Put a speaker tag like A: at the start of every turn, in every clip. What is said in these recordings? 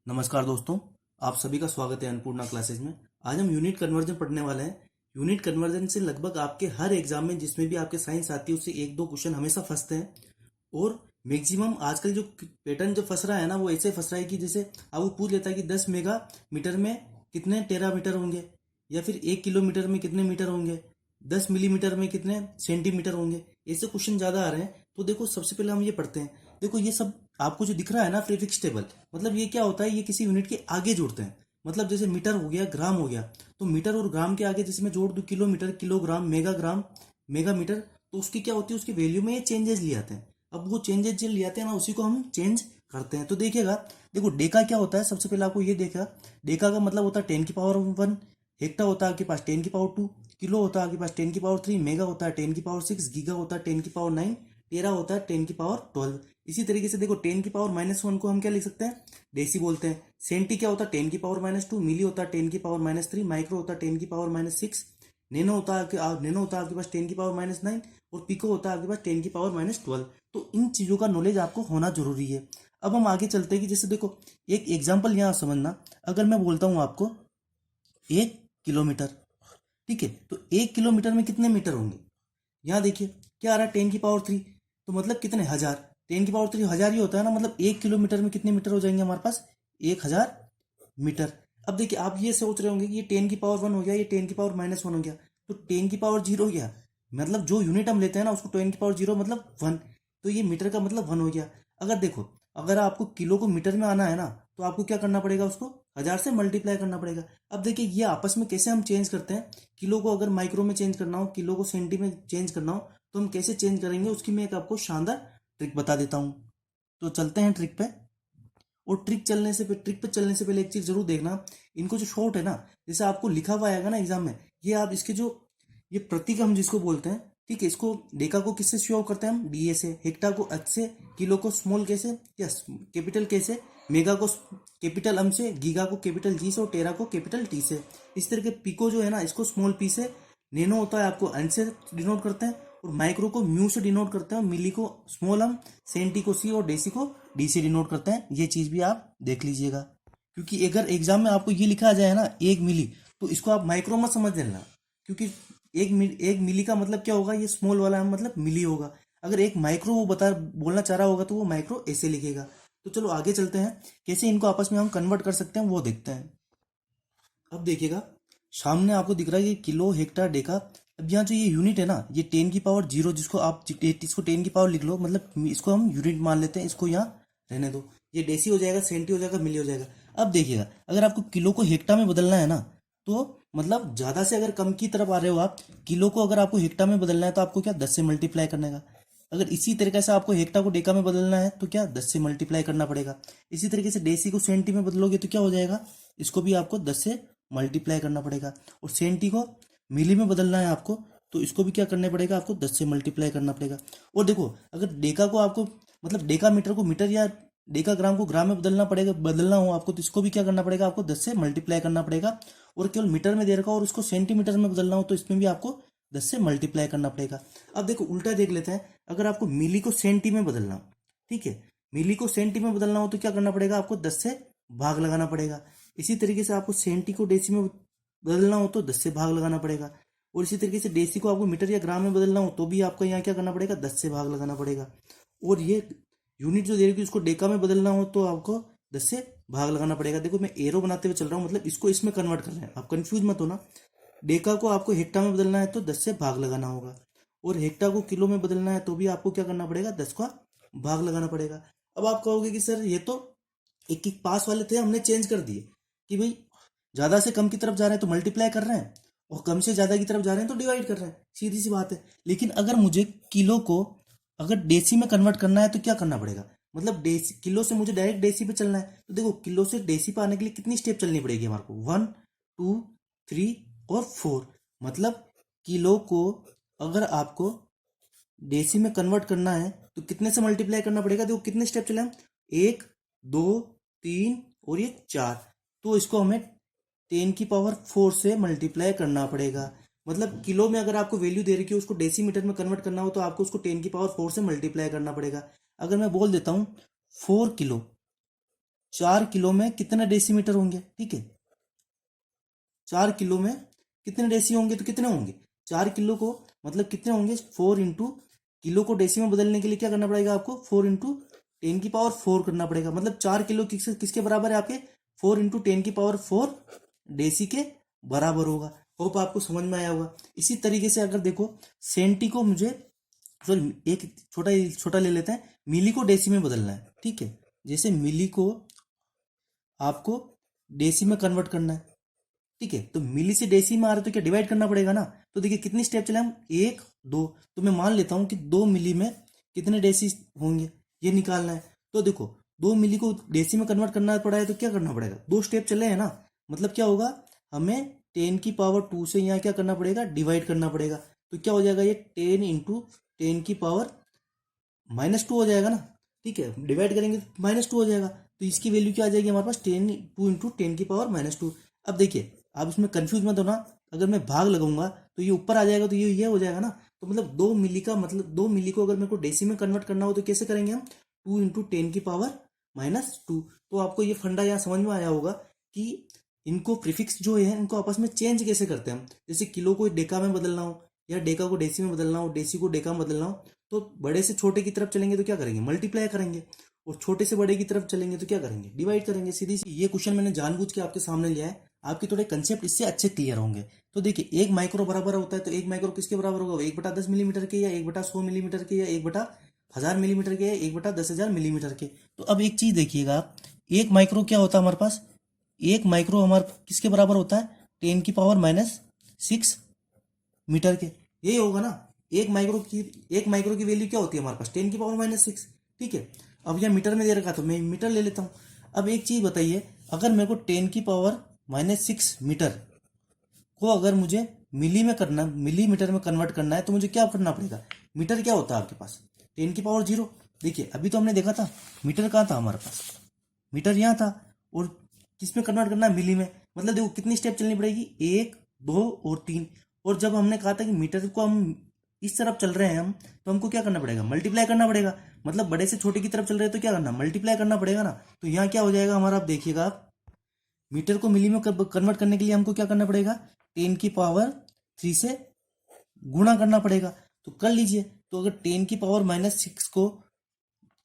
A: नमस्कार दोस्तों, आप सभी का स्वागत है अन्नपूर्णा क्लासेज में। आज हम यूनिट कन्वर्जन पढ़ने वाले हैं। यूनिट कन्वर्जन से लगभग आपके हर एग्जाम में जिसमें भी आपके साइंस आती है उससे एक दो क्वेश्चन हमेशा फंसते हैं। और मैक्सिमम आजकल जो पैटर्न जो फंस रहा है ना, वो ऐसे फंस रहा है कि जैसे आपको पूछ लेता है कि 10 मेगा मीटर में कितने टेरामीटर होंगे, या फिर 1 किलोमीटर में कितने मीटर होंगे, 10 मिलीमीटर में कितने सेंटीमीटर होंगे। ऐसे क्वेश्चन ज्यादा आ रहे हैं। तो देखो, सबसे पहले हम ये पढ़ते हैं। देखो, ये सब आपको जो दिख रहा है ना, प्रीफिक्स टेबल, मतलब ये क्या होता है, ये किसी यूनिट के आगे जोड़ते हैं। मतलब जैसे मीटर हो गया, ग्राम हो गया, तो मीटर और ग्राम के आगे जैसे मैं जोड़ दूं किलोमीटर, किलोग्राम, मेगाग्राम, मेगामीटर, तो उसकी क्या होती है, उसकी वैल्यू में ये चेंजेस ले आते हैं। अब वो चेंजेस जो ले आते हैं ना, उसी को हम चेंज करते हैं। तो देखिएगा, देखो डेका क्या होता है, सबसे पहले आपको ये देखा। डेका का मतलब होता है 10 की पावर 1, हेक्टा होता है आपके पास 10 की पावर 2, किलो होता है आपके पास 10 की पावर 3, मेगा होता है 10 की पावर 6, गीगा होता है 10 की पावर 9, टेरा होता है 10 की पावर 12। इसी तरीके से देखो 10 की पावर -1 को हम क्या लिख सकते हैं, डेसी बोलते हैं। सेंटी क्या होता है 10 की पावर -2, मिली होता है 10 की पावर -3, माइक्रो होता है 10 की पावर -6, नैनो होता है आपके पास 10 की पावर -9, और पिको होता है आपके पास 10 की पावर-12। तो इन चीजों का नॉलेज आपको होना जरूरी है। अब हम आगे चलते हैं कि जैसे देखो, एक एग्जाम्पल यहाँ समझना। अगर मैं बोलता हूँ आपको 1 किलोमीटर, ठीक है, तो 1 किलोमीटर में कितने मीटर होंगे। यहाँ देखिए क्या आ रहा है, 10 की पावर 3, तो मतलब कितने, 1000। 10 की पावर 3 1000 ही होता है ना, मतलब 1 किलोमीटर में कितने मीटर हो जाएंगे हमारे पास, 1000 मीटर। अब देखिए, आप ये सोच रहे होंगे कि ये 10 की पावर 1 हो गया, ये 10 की पावर-1 हो गया, तो 10 की पावर 0 हो गया। मतलब जो यूनिट हम लेते हैं ना, उसको 10 की पावर 0 मतलब 1, तो ये मीटर का मतलब 1 हो गया। अगर देखो, अगर आपको किलो को मीटर में आना है ना, तो आपको क्या करना पड़ेगा, उसको 1000 से मल्टीप्लाई करना पड़ेगा। अब देखिए, ये आपस में कैसे हम चेंज करते हैं। किलो को अगर माइक्रो में चेंज करना हो, किलो को सेंटी में चेंज करना हो, तो हम कैसे चेंज करेंगे, उसकी मैं एक आपको शानदार ट्रिक बता देता हूँ। तो चलते हैं ट्रिक पे। और ट्रिक पे चलने से पहले एक चीज जरूर देखना। इनको जो शॉर्ट है ना, जैसे आपको लिखा हुआ आएगा ना एग्जाम में, ये आप इसके जो ये प्रतीक हम जिसको बोलते हैं, ठीक है, इसको डेका को किससे शो करते हैं हम, डीए से, हेक्टा को एच से, किलो को स्मॉल के से, यस कैपिटल के से, मेगा को कैपिटल एम से, गीगा को कैपिटल जी से, और टेरा को कैपिटल टी से। इस तरह के पिको जो है ना, इसको स्मॉल पी से, नैनो होता है आपको एन से डिनोट करते हैं, और माइक्रो को म्यू से डिनोट करते हैं, मिली को स्मॉल एम, सेंटी को सी, और डेसी को डी से डिनोट करते हैं। ये चीज भी आप देख लीजिएगा, क्योंकि अगर एग्जाम में आपको ये लिखा आ जाए ना 1 मिली, तो इसको आप माइक्रो मत समझ लेना, क्योंकि 1 मिली का मतलब क्या होगा, ये स्मॉल वाला मतलब मिली होगा। अगर एक माइक्रो वो बता बोलना चाह रहा होगा, तो वो माइक्रो ऐसे लिखेगा। तो चलो आगे चलते हैं, कैसे इनको आपस में हम कन्वर्ट कर सकते हैं वो देखते हैं। अब देखिएगा, सामने आपको दिख रहा है ये किलो, हेक्टर, डेका। अब यहाँ जो ये यूनिट है ना, ये 10 की पावर 0, जिसको आप इसको 10 की पावर लिख लो, मतलब इसको हम यूनिट मान लेते हैं, इसको यहाँ रहने दो। ये डेसी हो जाएगा, सेंटी हो जाएगा, मिली हो जाएगा। अब देखिएगा, अगर आपको किलो को हेक्टा में बदलना है ना, तो मतलब ज्यादा से अगर कम की तरफ आ रहे हो आप, किलो को अगर आपको हेक्टा में बदलना है, तो आपको क्या 10 से मल्टीप्लाई करने का। अगर इसी तरीके से आपको हेक्टा को डेका में बदलना है, तो क्या 10 से मल्टीप्लाई करना पड़ेगा। इसी तरीके से डेसी को सेंटी में बदलोगे तो क्या हो जाएगा, इसको भी आपको 10 से मल्टीप्लाई करना पड़ेगा। और सेंटी को मिली में बदलना है आपको, तो इसको भी क्या करना पड़ेगा, आपको 10 से मल्टीप्लाई करना पड़ेगा। और देखो, अगर डेका को आपको मतलब डेका मीटर को मीटर, या डेका ग्राम को ग्राम में बदलना हो आपको, तो इसको भी क्या करना पड़ेगा, आपको 10 से मल्टीप्लाई करना पड़ेगा। और केवल मीटर में दे रखा और उसको सेंटीमीटर में बदलना हो, तो इसमें भी आपको 10 से मल्टीप्लाई करना पड़ेगा। अब देखो, उल्टा देख लेते हैं। अगर आपको मिली को सेंटी में बदलना हो, ठीक है, मिली को सेंटी में बदलना हो, तो क्या करना पड़ेगा, आपको 10 से भाग लगाना पड़ेगा। इसी तरीके से आपको सेंटी को डेसी में बदलना हो, तो 10 से भाग लगाना पड़ेगा। और इसी तरीके से डेसी को आपको मीटर या ग्राम में बदलना हो, तो भी आपको यहाँ क्या करना पड़ेगा, 10 से भाग लगाना पड़ेगा। और ये यूनिट जो दे रही है, उसको डेका में बदलना हो, तो आपको 10 से भाग लगाना पड़ेगा। देखो, मैं एरो बनाते हुए चल रहा हूँ, मतलब इसको इसमें कन्वर्ट कर रहे हैं, आप कंफ्यूज मत होना। डेका को आपको हेक्टा में बदलना है, तो 10 से भाग लगाना होगा। और हेक्टा को किलो में बदलना है, तो भी आपको क्या करना पड़ेगा, 10 का भाग लगाना पड़ेगा। अब आप कहोगे कि सर, ये तो एक एक पास वाले थे, हमने चेंज कर दिए कि भाई ज्यादा से कम की तरफ जा रहे हैं तो मल्टीप्लाई कर रहे हैं, और कम से ज्यादा की तरफ जा रहे हैं तो डिवाइड कर रहे हैं, सीधी सी बात है। लेकिन अगर मुझे किलो को अगर डेसी में कन्वर्ट करना है, तो क्या करना पड़ेगा, मतलब डेसी, किलो से मुझे डायरेक्ट डेसी पे चलना है, तो देखो किलो से डेसी पे आने के लिए कितनी स्टेप चलनी पड़ेगी हमारे को, 1 2 3 और 4। मतलब किलो को अगर आपको डेसी में कन्वर्ट करना है, तो कितने से मल्टीप्लाई करना पड़ेगा, देखो कितने स्टेप चले हम, 1 2 3 और ये 4। तो इसको हमें 10 की पावर 4 से मल्टीप्लाई करना पड़ेगा। मतलब किलो में अगर आपको वैल्यू दे रखी है, उसको डेसीमीटर में कन्वर्ट करना हो, तो आपको उसको 10 की पावर 4 से मल्टीप्लाई करना पड़ेगा। अगर मैं बोल देता हूँ 4 किलो, 4 किलो में कितने डेसीमीटर होंगे, ठीक है। 4 किलो में कितने डेसी होंगे, तो कितने होंगे 4 किलो को मतलब कितने होंगे 4 इंटू किलो को डेसी में बदलने के लिए क्या करना पड़ेगा आपको 4 इंटू 10⁴ करना पड़ेगा। मतलब 4 किलो किसके बराबर है आपके 4 इंटू 10⁴ डेसी के बराबर होगा। होप आपको समझ में आया होगा। इसी तरीके से अगर देखो सेंटी को मुझे सॉरी एक छोटा छोटा ले लेते हैं, मिली को डेसी में बदलना है, ठीक है। जैसे मिली को आपको डेसी में कन्वर्ट करना है, ठीक है। तो मिली से डेसी में आ रहा है तो क्या डिवाइड करना पड़ेगा ना। तो देखिए कितनी स्टेप चले हम 1 2, तो मैं मान लेता हूं कि 2 मिली में कितने डेसी होंगे ये निकालना है। तो देखो 2 मिली को डेसी में कन्वर्ट करना पड़ा है तो क्या करना पड़ेगा, 2 स्टेप चले हैं ना। मतलब क्या होगा, हमें 10⁻² से यहाँ क्या करना पड़ेगा डिवाइड करना पड़ेगा। तो क्या हो जाएगा ये 10 इंटू 10⁻² हो जाएगा ना, ठीक है। डिवाइड करेंगे तो -2 हो जाएगा। तो इसकी वैल्यू क्या आ जाएगी हमारे पास 2 इंटू 10⁻²। अब देखिए आप इसमें कंफ्यूज मत होना, अगर मैं भाग लगाऊंगा तो ये ऊपर आ जाएगा तो ये हो जाएगा ना। तो मतलब 2 मिली का मतलब 2 मिली को अगर मेरे को डेसी में कन्वर्ट करना हो तो कैसे करेंगे हम 2 इंटू 10⁻²। तो आपको ये फंडा यहाँ समझ में आया होगा कि इनको प्रीफिक्स जो है इनको आपस में चेंज कैसे करते हैं हम। जैसे किलो को डेका में बदलना हो या डेका को डेसी में बदलना हो, डेसी को डेका में बदलना हो, तो बड़े से छोटे की तरफ चलेंगे तो क्या करेंगे मल्टीप्लाई करेंगे, और छोटे से बड़े की तरफ चलेंगे तो क्या करेंगे डिवाइड करेंगे। सीधी सी ये क्वेश्चन मैंने जानबूझ के आपके सामने लिया है, आपके थोड़े कंसेप्ट इससे अच्छे क्लियर होंगे। तो देखिए 1 माइक्रो बराबर होता है, तो 1 माइक्रो किसके बराबर होगा 1/10 मिलीमीटर के, या 1/100 मिलीमीटर के, या 1/1000 मिलीमीटर के, या 1/10,000 मिलीमीटर के। तो अब एक चीज देखिएगा आप, 1 माइक्रो क्या होता है हमारे पास, 1 माइक्रो हमारे किसके बराबर होता है 10⁻⁶ मीटर के, यही होगा ना। 1 माइक्रो की वैल्यू क्या होती है हमारे पास 10⁻⁶, ठीक है। अब यह मीटर में दे रखा तो मैं मीटर ले लेता हूं। अब एक चीज बताइए, अगर मेरे को 10⁻⁶ मीटर को अगर मुझे मिलीमीटर में कन्वर्ट करना है तो मुझे क्या करना पड़ेगा। मीटर क्या होता है आपके पास 10⁻�0। देखिए अभी तो हमने देखा था मीटर कहाँ था हमारे पास, मीटर यहाँ था, और किस में कन्वर्ट करना है मिली में। मतलब देखो कितनी स्टेप चलनी पड़ेगी 1 2 और 3। और जब हमने कहा था कि मीटर को हम इस तरफ चल रहे हैं हम, तो हमको क्या करना पड़ेगा मल्टीप्लाई करना पड़ेगा। मतलब बड़े से छोटे की तरफ चल रहे हैं तो क्या करना मल्टीप्लाई करना पड़ेगा ना। तो यहाँ क्या हो जाएगा हमारा, आप देखिएगा आप मीटर को मिली में कन्वर्ट करने के लिए हमको क्या करना पड़ेगा 10⁻³ से गुणा करना पड़ेगा। तो कर लीजिए, तो अगर 10⁻⁻6 को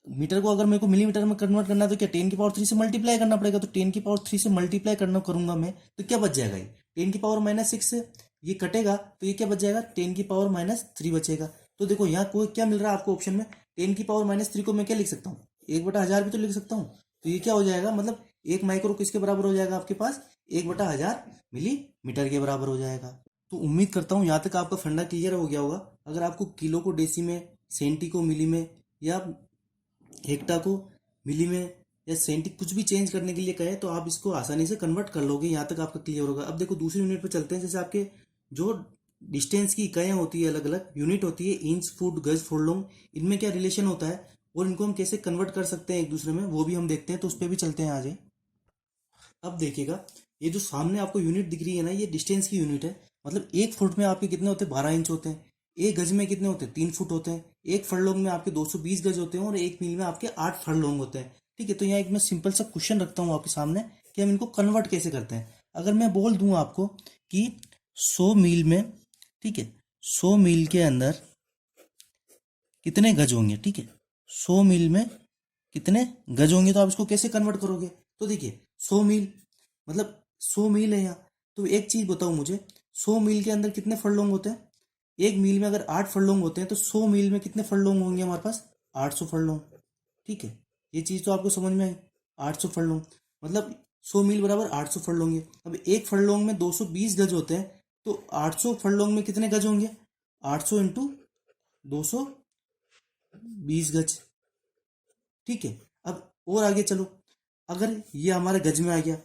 A: मीटर को अगर मेरे को मिलीमीटर में कन्वर्ट करना है तो क्या 10⁻³ से मल्टीप्लाई करना पड़ेगा। तो 10⁻³ से मल्टीप्लाई करूंगा मैं तो क्या बच जाएगा ये 10⁻⁻6 से ये कटेगा तो ये क्या बच जाएगा 10⁻³ बचेगा। तो देखो यहाँ कोई क्या मिल रहा है आपको ऑप्शन में 10⁻³ को मैं क्या लिख सकता हूँ 1/1000 भी तो लिख सकता हूँ। तो ये क्या हो जाएगा, मतलब 1 माइक्रो किसके बराबर हो जाएगा आपके पास 1/1000 मिलीमीटर के बराबर हो जाएगा। तो उम्मीद करता हूँ यहाँ तक आपका फंडा क्लियर हो गया होगा। अगर आपको किलो को डेसी में, सेंटी को मिली में, या हेक्टा को मिली में, या सेंटी कुछ भी चेंज करने के लिए कहे तो आप इसको आसानी से कन्वर्ट कर लोगे। यहाँ तक आपका क्लियर होगा। अब देखो दूसरी यूनिट पे चलते हैं। जैसे आपके जो डिस्टेंस की इकाइयाँ होती है, अलग अलग यूनिट होती है, इंच फुट गज फुटलोंग, इनमें क्या रिलेशन होता है और इनको हम कैसे कन्वर्ट कर सकते हैं एक दूसरे में, वो भी हम देखते हैं। तो उस पर भी चलते हैं आज। अब देखिएगा ये जो सामने आपको यूनिट दिख रही है ना, ये डिस्टेंस की यूनिट है। मतलब 1 फुट में आपके कितने होते हैं 12 इंच होते हैं। 1 गज में कितने होते हैं 3 फुट होते हैं। 1 फरलोंग में आपके 220 गज होते हैं, और 1 मील में आपके 8 फरलोंग होते हैं, ठीक है। तो यहाँ एक मैं सिंपल सा क्वेश्चन रखता हूँ आपके सामने कि हम इनको कन्वर्ट कैसे करते हैं। अगर मैं बोल दूं आपको कि 100 मील में, ठीक है, 100 मील के अंदर कितने गज होंगे, ठीक है, 100 मील में कितने गज होंगे, तो आप इसको कैसे कन्वर्ट करोगे। तो देखिए 100 मील मतलब 100 मील है यहाँ। तो एक चीज बताओ मुझे, 100 मील के अंदर कितने फरलोंग होते हैं। 1 मील में अगर 8 फरलोंग होते हैं तो 100 मील में कितने फरलोंग होंगे हमारे पास 800 फरलोंग, ठीक है। ये चीज तो आपको समझ में आई, 800 फरलोंग मतलब 100 मील बराबर 800 फरलोंग है। अब एक फरलोंग में 220 गज होते हैं, तो 800 फरलोंग में कितने गज होंगे 800 इंटू 220 गज, ठीक है। अब और आगे चलो, अगर ये हमारे गज में आ गया।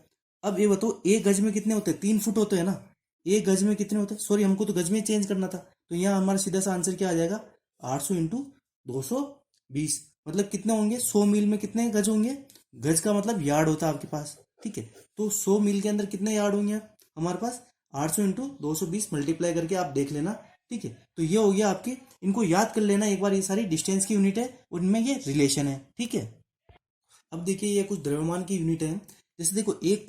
A: अब ये बताओ एक गज में कितने होते हैं 3 फुट होते हैं ना। एक गज में कितने होते हैं, सॉरी हमको तो गज में चेंज करना था। तो यहाँ हमारा सीधा सा आंसर क्या आ जाएगा 800 इंटू 220, मतलब कितने होंगे 100 मील में कितने गज होंगे। गज का मतलब यार्ड होता है आपके पास, ठीक है। तो 100 मील के अंदर कितने यार्ड होंगे हमारे पास 800 इंटू 220 मल्टीप्लाई करके आप देख लेना, ठीक है। तो ये हो गया आपके, इनको याद कर लेना एक बार, ये सारी डिस्टेंस की यूनिट है, उनमें ये रिलेशन है, ठीक है। अब देखिए ये कुछ द्रव्यमान की यूनिट है। जैसे देखो एक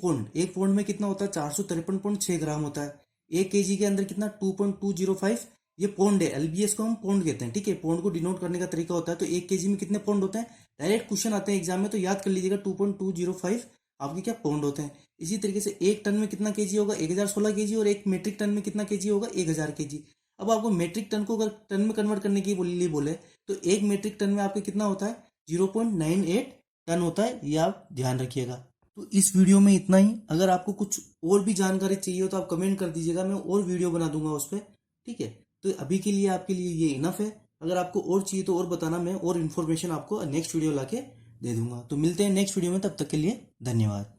A: पौंड में कितना होता है, 453.6 ग्राम होता है। 1 केजी के अंदर कितना, 2.205, ये पौंड है। एलबीएस को हम पौंड कहते हैं, ठीक है। पौंड को डिनोट करने का तरीका होता है। तो 1 केजी में कितने पौंड होते हैं, डायरेक्ट क्वेश्चन आते हैं एग्जाम में, तो याद कर लीजिएगा 2.205 आपके क्या पौंड होते हैं। इसी तरीके से एक टन में कितना केजी होगा, 1016 केजी, और एक मीट्रिक टन में कितना केजी होगा, 1000 केजी। अब आपको मीट्रिक टन को अगर टन में कन्वर्ट करने के लिए बोले तो एक मीट्रिक टन में आपके कितना होता है, 0.98 टन होता है। ये आप ध्यान रखिएगा। तो इस वीडियो में इतना ही। अगर आपको कुछ और भी जानकारी चाहिए हो तो आप कमेंट कर दीजिएगा, मैं और वीडियो बना दूंगा उस पर, ठीक है। तो अभी के लिए आपके लिए ये इनफ है। अगर आपको और चाहिए तो और बताना, मैं और इन्फॉर्मेशन आपको नेक्स्ट वीडियो लाके दे दूंगा। तो मिलते हैं नेक्स्ट वीडियो में, तब तक के लिए धन्यवाद।